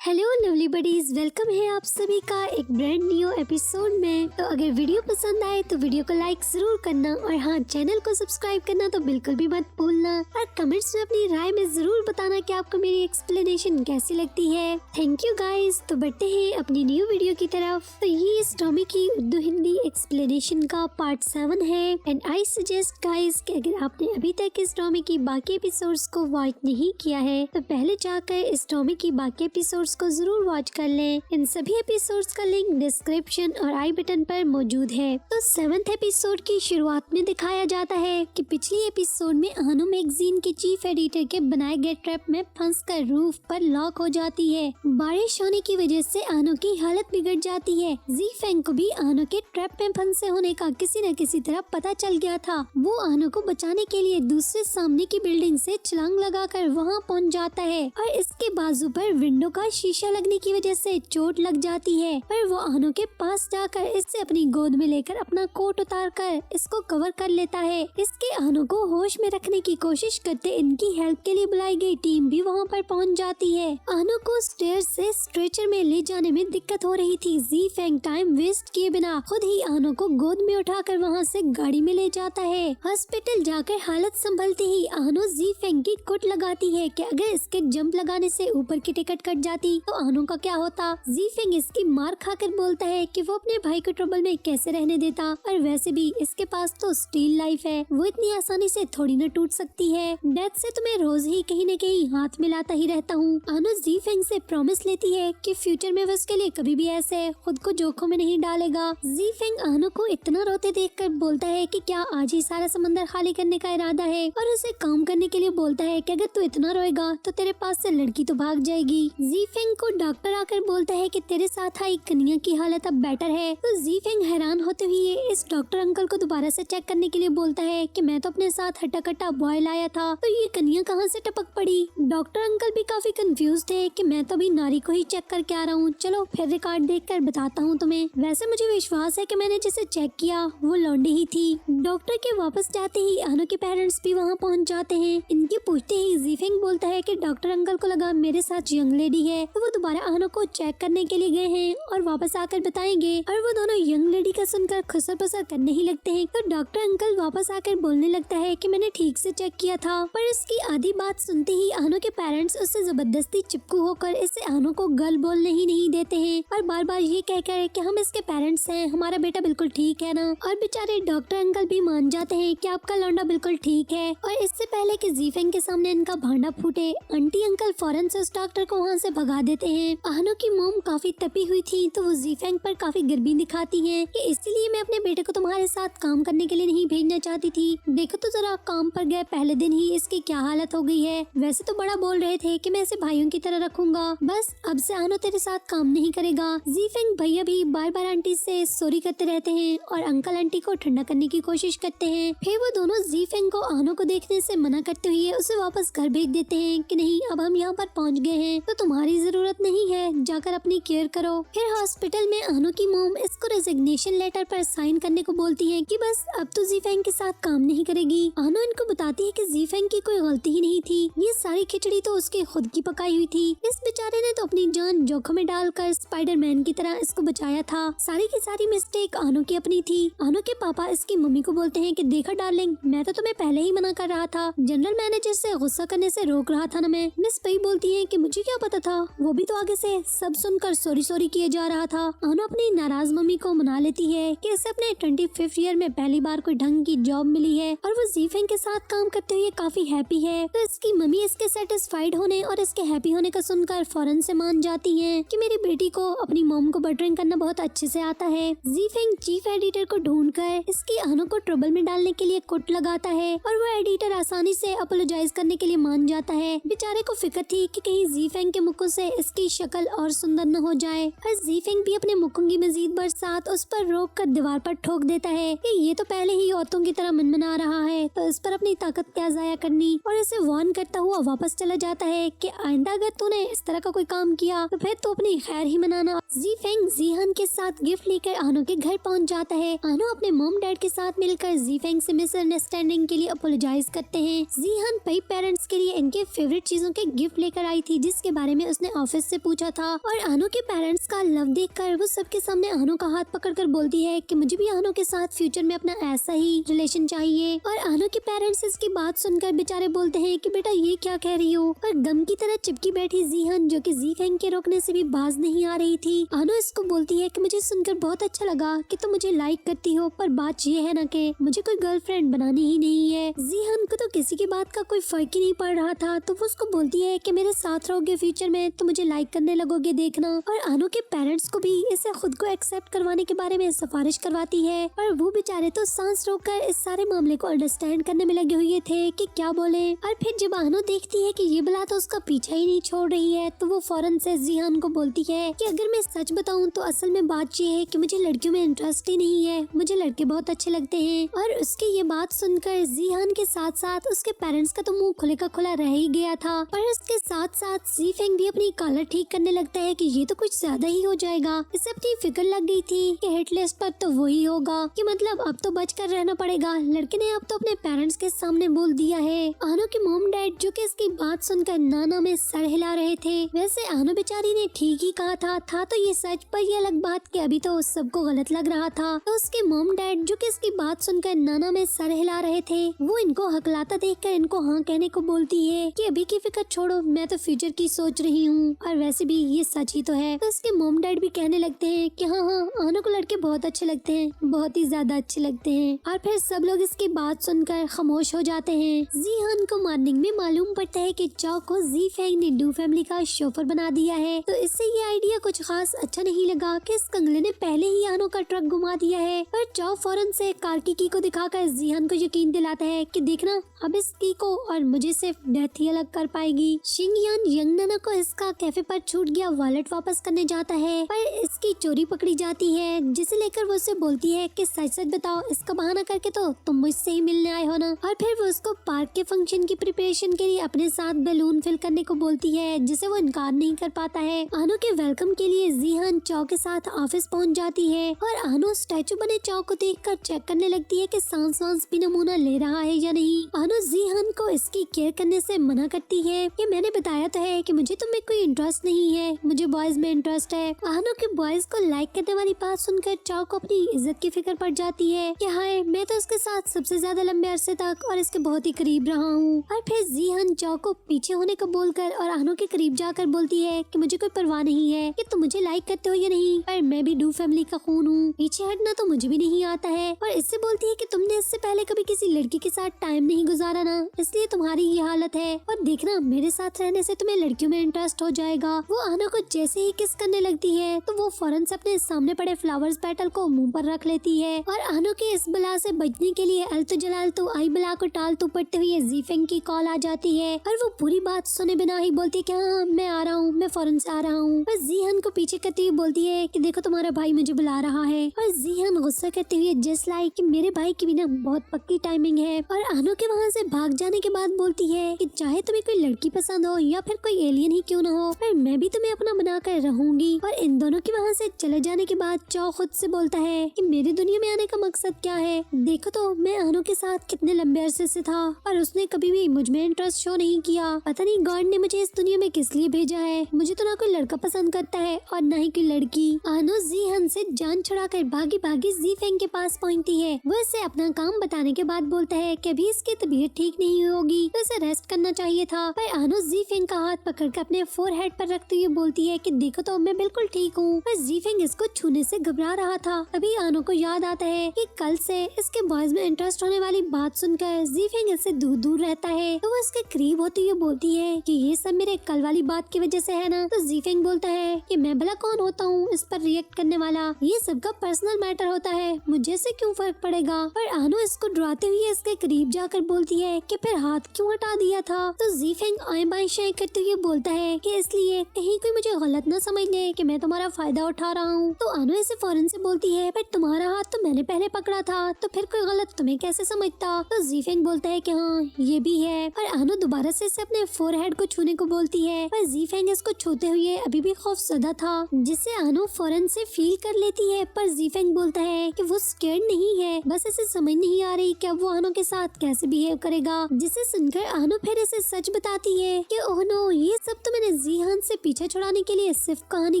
Hello lovely buddies, welcome है आप सभी का एक ब्रांड न्यू एपिसोड में। तो अगर वीडियो पसंद आए तो वीडियो को लाइक जरूर करना और हाँ, चैनल को सब्सक्राइब करना तो बिल्कुल भी मत भूलना और कमेंट्स में अपनी राय में जरूर बताना कि आपको मेरी एक्सप्लेनेशन कैसी लगती है। Thank you guys. तो बढ़ते हैं अपनी न्यू वीडियो की तरफ। तो ये इस ड्रामे की उर्दू हिंदी एक्सप्लेनेशन का पार्ट 7 है एंड आई सजेस्ट गाइस कि अगर आपने अभी तक इस ड्रामे की बाकी एपिसोड्स को वॉच नहीं किया है तो पहले जाकर इस ड्रामे की बाकी एपिसोड्स को जरूर वॉच कर लें। इन सभी एपिसोड्स का लिंक डिस्क्रिप्शन और आई बटन पर मौजूद है। तो 7th एपिसोड की शुरुआत में दिखाया जाता है कि पिछली एपिसोड में अनु मैगजीन के चीफ एडिटर के बनाए गए ट्रैप में फंसकर रूफ पर लॉक हो जाती है। बारिश होने की वजह से अनु की हालत बिगड़ जाती है। ज़ीफेंग को भी अनु के ट्रैप में फंसे होने का किसी न किसी तरह पता चल गया था। वो अनु को बचाने के लिए दूसरे सामने की बिल्डिंग से छलांग लगाकर वहां पहुंच जाता है और इसके बाजू पर विंडो का शीशा लगने की वजह से चोट लग जाती है। पर वो अनु के पास जाकर इससे अपनी गोद में लेकर अपना कोट उतारकर इसको कवर कर लेता है। इसके अनु को होश में रखने की कोशिश करते इनकी हेल्प के लिए बुलाई गई टीम भी वहाँ पर पहुँच जाती है। अनु को स्टेयर से स्ट्रेचर में ले जाने में दिक्कत हो रही थी। ज़ीफेंग टाइम वेस्ट किए बिना खुद ही अनु को गोद में उठाकर वहाँ से गाड़ी में ले जाता है। हॉस्पिटल जाकर हालत संभलती ही अनु ज़ीफेंग की कुट लगाती है कि अगर इसके जंप लगाने से ऊपर की टिकट कट जाती तो अनु का क्या होता। ज़ीफेंग इसकी मार खाकर बोलता है कि वो अपने भाई को ट्रबल में कैसे रहने देता और वैसे भी इसके पास तो स्टील लाइफ है, वो इतनी आसानी से थोड़ी न टूट सकती है। डेथ से तो मैं रोज ही कहीं न कहीं हाथ मिलाता ही रहता हूँ। अनु ज़ीफेंग से प्रॉमिस लेती है कि फ्यूचर में वो उसके लिए कभी भी ऐसे खुद को जोखों में नहीं डालेगा। ज़ीफेंग अनु को इतना रोते देखकर बोलता है कि क्या आज ही सारा समंदर खाली करने का इरादा है और उसे काम करने के लिए बोलता है कि अगर तू इतना रोएगा तो तेरे पास से लड़की तो भाग जाएगी। ज़ीफेंग को डॉक्टर आकर बोलता है कि तेरे साथ आई कन्या की हालत अब बेटर है। तो ज़ीफेंग हैरान होते हुए इस डॉक्टर अंकल को दोबारा से चेक करने के लिए बोलता है कि मैं तो अपने साथ हट्टा कट्टा बॉय लाया था, तो ये कन्या कहाँ से टपक पड़ी। डॉक्टर अंकल भी काफी कंफ्यूज थे कि मैं तो अभी नारी को ही चेक करके आ रहा हूँ, चलो फिर रिकॉर्ड देखकर बताता हूँ तुम्हें। वैसे मुझे विश्वास है कि मैंने जिसे चेक किया वो लौंडी ही थी। डॉक्टर के वापस जाते ही अनु के पेरेंट्स भी वहाँ पहुँच जाते हैं। इनके पूछते ही ज़ीफेंग बोलता है कि डॉक्टर अंकल को लगा मेरे साथ यंग लेडी है, तो वो दोबारा अनु को चेक करने के लिए गए हैं और वापस आकर बताएंगे। और वो दोनों यंग लेडी का सुनकर खुसर पुसर करने ही लगते हैं। तो डॉक्टर अंकल वापस आकर बोलने लगता है कि मैंने ठीक से चेक किया था। पर इसकी आधी बात सुनते ही अनु के पेरेंट्स उससे जबरदस्ती चिपकू होकर इसे अनु को गल बोलने ही नहीं देते हैं और बार बार ये कहकर कि हम इसके पेरेंट्स हैं, हमारा बेटा बिल्कुल ठीक है ना। और बेचारे डॉक्टर अंकल भी मान जाते हैं कि आपका लौंडा बिल्कुल ठीक है। और इससे पहले कि ज़ीफेंग के सामने इनका भांडा फूटे, आंटी अंकल फौरन से उस डॉक्टर को वहाँ से भगा देते हैं। अनु की मोम काफी तपी हुई थी तो वो ज़ीफेंग पर काफी गिरबी दिखाती है कि इसलिए मैं अपने बेटे को तुम्हारे साथ काम करने के लिए नहीं भेजना चाहती थी। देखो तो जरा, काम पर गए पहले दिन ही इसकी क्या हालत हो गई है। वैसे तो बड़ा बोल रहे थे कि मैं इसे भाइयों की तरह रखूंगा, बस अब से अनु तेरे साथ काम नहीं करेगा। ज़ीफेंग भैया भी बार बार आंटी से सॉरी करते रहते हैं और अंकल आंटी को ठंडा करने की कोशिश करते हैं। फिर वो दोनों ज़ीफेंग को अनु को देखने से मना करते हुए उसे वापस घर भेज देते हैं कि नहीं, अब हम यहाँ पर पहुँच गए हैं तो तुम्हारी जरूरत नहीं है, जाकर अपनी केयर करो। फिर हॉस्पिटल में अनु की मोम इसको रेजिग्नेशन लेटर पर साइन करने को बोलती है कि बस अब तो ज़ीफेंग के साथ काम नहीं करेगी। अनु इनको बताती है कि ज़ीफेंग की कोई गलती ही नहीं थी, ये सारी खिचड़ी तो उसके खुद की पकाई हुई थी। इस बेचारे ने तो अपनी जान जोखिम में डालकर स्पाइडरमैन की तरह इसको बचाया था। सारी की सारी मिस्टेक अनु की अपनी थी। अनु के पापा इसकी मम्मी को बोलते हैं कि देखा डार्लिंग, मैं तो तुम्हें पहले ही मना कर रहा था, जनरल मैनेजर से गुस्सा करने से रोक रहा था ना मैं। मिस पई बोलती है कि मुझे क्या पता था, वो भी तो आगे से सब सुनकर सॉरी सॉरी किए जा रहा था। अनु अपनी नाराज मम्मी को मना लेती है कि इसे अपने 25th ईयर में पहली बार कोई ढंग की जॉब मिली है और वो ज़ीफेंग के साथ काम करते हुए काफी हैप्पी है। तो इसकी मम्मी इसके सेटिस्फाइड होने और इसके हैप्पी होने का सुनकर फौरन से मान जाती है कि मेरी बेटी को अपनी मॉम को बटरिंग करना बहुत अच्छे से आता है। ज़ीफेंग चीफ एडिटर को ढूंढकर इसकी अनु को ट्रबल में डालने के लिए कुट लगाता है और वो एडिटर आसानी से अपोलोजाइज करने के लिए मान जाता है। बेचारे को फिक्र थी कि कहीं ज़ीफेंग के मुख से इसकी शक्ल और सुंदर न हो जाए। और ज़ीफेंग भी अपने मुकुंग की मजीद बरसात उस पर रोक कर दीवार पर ठोक देता है कि ये तो पहले ही औरतों की तरह मनमना रहा है, तो इस पर अपनी ताकत क्या जाया करनी, और इसे वार्न करता हुआ वापस चला जाता है कि आइंदा अगर तूने इस तरह का कोई काम किया तो फिर तो अपनी खैर ही मनाना। ज़ीफेंग जीहान के साथ गिफ्ट लेकर आनो के घर पहुंच जाता है। आनो अपने मॉम डैड के साथ मिलकर ज़ीफेंग से मिसअंडरस्टैंडिंग के लिए अपोलोजाइज करते हैं। जीहान कई पेरेंट्स के लिए इनके फेवरेट चीजों के गिफ्ट लेकर आई थी जिसके बारे में उसने ऑफिस से पूछा था, और आनो के पेरेंट्स का लव देखकर वो सबके सामने आनो का हाथ पकड़कर बोलती है कि मुझे भी आनो के साथ फ्यूचर में अपना ऐसा ही रिलेशन चाहिए। और आनो के पेरेंट्स इसकी बात सुनकर बेचारे बोलते हैं कि बेटा ये क्या कह रही हो, पर गम की तरह चिपकी बैठी जीहान जो कि ज़ीफेंग के रोकने से भी बाज नहीं आ रही थी। आनो इसको बोलती है कि मुझे सुनकर बहुत अच्छा लगा कि तुम मुझे लाइक करती हो, पर बात ये है ना कि मुझे कोई गर्लफ्रेंड बनानी ही नहीं है। जीहान को तो किसी की बात का कोई फर्क ही नहीं पड़ रहा था, तो वो उसको बोलती है कि मेरे साथ रहोगे फ्यूचर में तो मुझे लाइक करने लगोगे देखना। और आनो के पेरेंट्स को भी इसे खुद को एक्सेप्ट करवाने के बारे में सिफारिश करवाती है, और वो बेचारे तो सांस रोककर इस सारे मामले को अंडरस्टैंड करने में लगे हुए थे कि क्या बोले। और फिर जब आनो देखती है कि ये बला तो उसका पीछा ही नहीं छोड़ रही है, तो वो फौरन से जीहान को बोलती है कि अगर मैं सच बताऊं तो असल में बात ये है कि मुझे लड़कियों में इंटरेस्ट ही नहीं है, मुझे लड़के बहुत अच्छे लगते हैं। और उसकी ये बात सुनकर जीहान के साथ साथ उसके पेरेंट्स का तो मुंह खुले का खुला रह ही गया था। पर उसके साथ साथ ज़ीफेंग भी अपनी कॉलर ठीक करने लगता है कि ये तो कुछ ज्यादा ही हो जाएगा। इसे अपनी फिक्र लग गई थी कि हिट लिस्ट पर तो वही होगा, कि मतलब अब तो बच कर रहना पड़ेगा। लड़के ने अब तो अपने पेरेंट्स के सामने बोल दिया है। आनो के मॉम डैड जो कि इसकी बात सुनकर नाना में सर हिला रहे थे। वैसे आनो बेचारी ने ठीक ही कहा था तो ये सच, पर ये अलग बात कि अभी तो सबको गलत लग रहा था। तो उसके मॉम डैड जो कि इसकी बात सुनकर नाना में सर हिला रहे थे, वो इनको हकलाता देखकर इनको हाँ कहने को बोलती है कि अभी की फिक्र छोड़ो, मैं तो फ्यूचर की सोच रही हूँ, और वैसे भी ये सच ही तो है। तो उसके मॉम डैड भी कहने लगते हैं कि हाँ आनो को लड़के बहुत अच्छे लगते हैं, बहुत ही ज्यादा अच्छे लगते हैं। और फिर सब लोग इसकी बात सुनकर खामोश हो जाते हैं। जीहान को मॉर्निंग में मालूम पड़ता है कि चाओ को ज़ीफेंग ने डू फैमिली का शोफर बना दिया है, तो इससे ये आइडिया कुछ खास अच्छा नहीं लगा कि इस कंगले ने पहले ही आनो का ट्रक घुमा दिया है। पर चाओ फौरन से कार की को दिखाकर जीहान को यकीन दिलाता है कि देखना अब इस की को और मुझे सिर्फ डेथ ही अलग कर पाएगी। शिंगयान यंग नाना को इसका कैफे पर छूट गया वॉलेट वापस करने जाता है, पर इसकी चोरी पकड़ी जाती है, जिसे लेकर वो उसे बोलती है कि सच सच बताओ, इसका बहाना करके तो तुम मुझसे ही मिलने आए हो ना। और फिर वो उसको पार्क के फंक्शन की प्रिपरेशन के लिए अपने साथ बैलून फिल करने को बोलती है, जिसे वो इनकार नहीं कर पाता है। आनो के वेलकम के लिए जीहान चाओ के साथ ऑफिस पहुंच जाती है, और आनो स्टैचू बने चाओ को देखकर चेक करने लगती है कि सांस भी नमूना ले रहा है या नहीं। आनो जीहान को इसकी केयर करने से मना करती है कि मैंने बताया तो है कि मुझे तुम्हें कोई इंटरेस्ट नहीं है, मुझे बॉयज में इंटरेस्ट है। आनो के बॉयज को लाइक करने वाली बात सुनकर चाओ को अपनी इज्जत की फिक्र पड़ जाती है कि हाय मैं तो इसके साथ सबसे ज्यादा लंबे अरसे तक और इसके बहुत ही करीब रहा हूँ। और फिर जीहान चाओ को पीछे होने को बोलकर और आनो के करीब जाकर बोलती है कि मुझे कोई परवाह नहीं है कि तुम मुझे लाइक करते हो या नहीं, पर मैं भी डू फैमिली का खून हूँ, पीछे हटना तो मुझे भी नहीं आता है। और इससे बोलती है कि तुमने इससे पहले कभी किसी लड़की के साथ टाइम नहीं गुजारा ना, इसलिए तुम्हारी ये हालत है, और देखना मेरे साथ रहने से तुम्हें लड़कियों में इंटरेस्ट हो जाएगा। वो आनो को जैसे ही किस करने लगती है तो वो फौरन से अपने सामने पड़े फ्लावर्स पेटल को मुंह पर रख लेती है, और आनो के इस बला से बचने के लिए अल्तो जलाल तो आई बला को टाल तो पड़ते हुए ज़ीफेंग की कॉल आ जाती है, और वो पूरी बात सुने बिना ही बोलती है कि हाँ मैं आ रहा हूँ, मैं फौरन से आ रहा हूँ। पर जीहान को पीछे करती हुई बोलती है कि देखो तुम्हारा भाई मुझे बुला रहा है, और जीहान गुस्सा करते हुए जस्ट लाइक कि मेरे भाई की भी ना बहुत पक्की टाइमिंग है। और आनो के वहाँ से भाग जाने के बाद बोलती है कि चाहे तुम्हें कोई लड़की पसंद हो या फिर कोई एलियन ही क्यों ना हो, पर मैं भी तुम्हें अपना बना कर रहूंगी। और इन दोनों के वहाँ से चले जाने के बाद चाओ खुद से बोलता है कि मेरी दुनिया में आने का मकसद क्या है, देखो तो मैं आनो के साथ कितने लंबे अरसे से था और उसने कभी भी मुझ में इंटरेस्ट शो नहीं किया, पता नहीं गॉड ने मुझे इस दुनिया में किस लिए भेजा है, मुझे तो ना कोई लड़का पसंद करता है और ना ही कोई लड़की। आनो जीहान से जान छुड़ाकर भागी भागी ज़ीफेंग के पास पहुंचती है। वो इसे अपना काम बताने के बाद बोलता है कि अभी इसकी तबीयत ठीक नहीं होगी तो इसे रेस्ट करना चाहिए था, पर आनो ज़ीफेंग का हाथ पकड़कर अपने फोरहेड पर रखते हुए बोलती है कि देखो तो मैं बिल्कुल ठीक हूँ। पर ज़ीफेंग इसको छूने से घबरा रहा था। तभी आनो को याद आता है कि कल से इसके बॉयज में इंटरेस्ट होने वाली बात सुनकर ज़ीफेंग इससे दूर दूर रहता है, तो वो इसके करीब होती हुई बोलती है कि ये सब मेरे कल वाली बात की वजह से है ना। तो ज़ीफेंग बोलता है कि मैं भला कौन होता हूँ इस पर रिएक्ट करने वाला, ये सबका पर्सनल मैटर होता है, मुझे से क्यों फर्क पड़ेगा। पर आनो इसको डराते हुए इसके करीब जाकर बोलती है कि फिर हाथ क्यों हटा दिया था। तो ज़ीफेंग आए बाएं शाएं करते हुए बोलता है कि है, इसलिए कहीं कोई मुझे गलत ना समझ ले कि मैं तुम्हारा फायदा उठा रहा हूँ। तो आनो ऐसे फौरन से बोलती है, पर तुम्हारा हाथ तो मैंने पहले पकड़ा था, तो फिर कोई गलत तुम्हें कैसे समझता। तो जीफेंग बोलता है कि हाँ ये भी है। और आनो दोबारा से इसे अपने फोरहेड को छूने को बोलती है, पर जीफेंग इसको छूते हुए अभी भी खौफजदा था, जिसे आनो फौरन से फील कर लेती है। पर जीफेंग बोलता है कि वो स्केर्ड नहीं है, बस इसे समझ नहीं आ रही कि अब वो आनो के साथ कैसे बिहेव करेगा। जिसे सुनकर आनो फिर इसे सच बताती है कि ओह नो, ये सब तो मैंने जीहान से पीछे छुड़ाने के लिए सिर्फ कहानी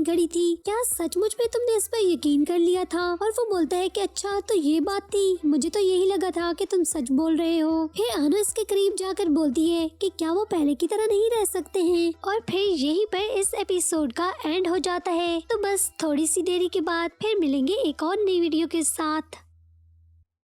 घड़ी थी। क्या सचमुच में तुमने इस पर यकीन कर लिया था? और वो बोलता है कि अच्छा तो ये बात थी, मुझे तो यही लगा था कि तुम सच बोल रहे हो। फिर आनो इसके करीब जाकर बोलती है कि क्या वो पहले की तरह नहीं रह सकते हैं। और फिर यहीं पर इस एपिसोड का एंड हो जाता है। तो बस थोड़ी सी देरी के बाद फिर मिलेंगे एक और नई वीडियो के साथ।